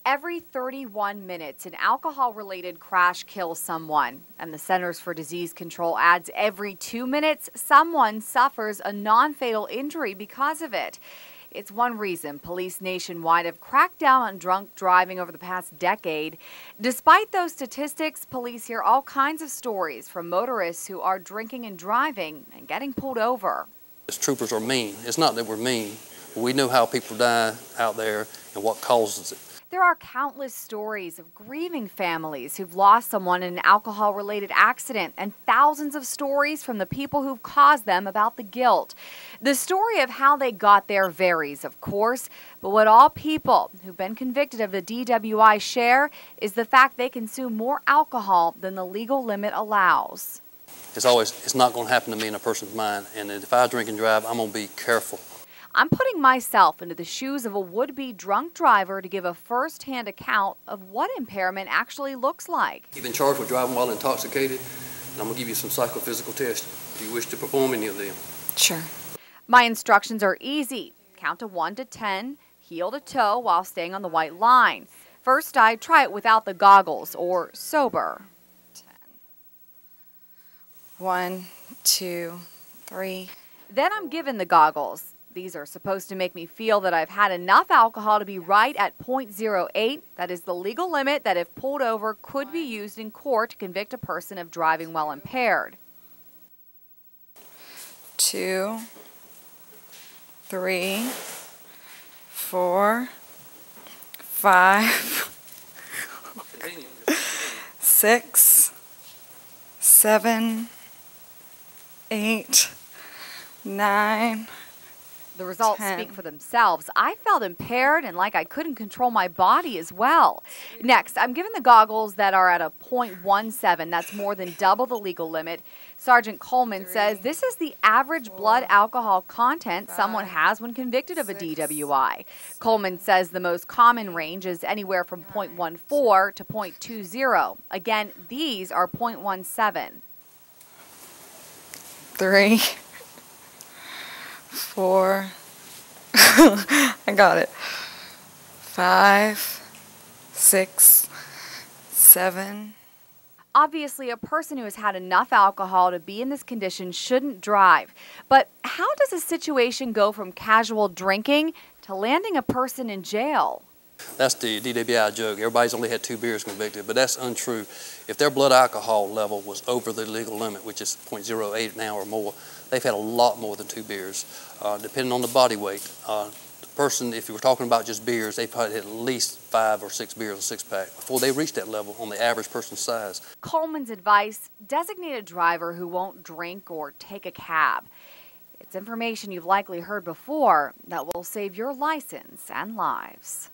Every 31 minutes, an alcohol-related crash kills someone, and the Centers for Disease Control adds every 2 minutes, someone suffers a non-fatal injury because of it. It's one reason police nationwide have cracked down on drunk driving over the past decade. Despite those statistics, police hear all kinds of stories from motorists who are drinking and driving and getting pulled over. Troopers are mean. It's not that we're mean. We know how people die out there and what causes it. There are countless stories of grieving families who've lost someone in an alcohol-related accident, and thousands of stories from the people who've caused them about the guilt. The story of how they got there varies, of course, but what all people who've been convicted of a DWI share is the fact they consume more alcohol than the legal limit allows. It's not going to happen to me in a person's mind, and if I drink and drive, I'm going to be careful. I'm putting myself into the shoes of a would-be drunk driver to give a first-hand account of what impairment actually looks like. You've been charged with driving while intoxicated, and I'm going to give you some psychophysical tests. Do you wish to perform any of them? Sure. My instructions are easy. Count to 1 to 10, heel to toe while staying on the white line. First, I try it without the goggles or sober. 10. 1, 2, 3. Then I'm given the goggles. These are supposed to make me feel that I've had enough alcohol to be right at .08. That is the legal limit that, if pulled over, could be used in court to convict a person of driving while impaired. 2, 3, 4, 5, 6, 7, 8, 9. The results 10. speak for themselves. I felt impaired and like I couldn't control my body as well. Next, I'm given the goggles that are at a .17. That's more than double the legal limit. Sergeant Coleman says this is the average blood alcohol content someone has when convicted of a DWI. Coleman says the most common range is anywhere from .14 to .20. Again, these are .17. 3, 4, I got it. 5, 6, 7. Obviously, a person who has had enough alcohol to be in this condition shouldn't drive. But how does a situation go from casual drinking to landing a person in jail? That's the DWI joke. Everybody's only had 2 beers convicted, but that's untrue. If their blood alcohol level was over the legal limit, which is .08 now or more, they've had a lot more than 2 beers, depending on the body weight. The person, if you were talking about just beers, they probably had at least 5 or 6 beers, a 6-pack, before they reach that level on the average person's size. Coleman's advice: designate a driver who won't drink or take a cab. It's information you've likely heard before that will save your license and lives.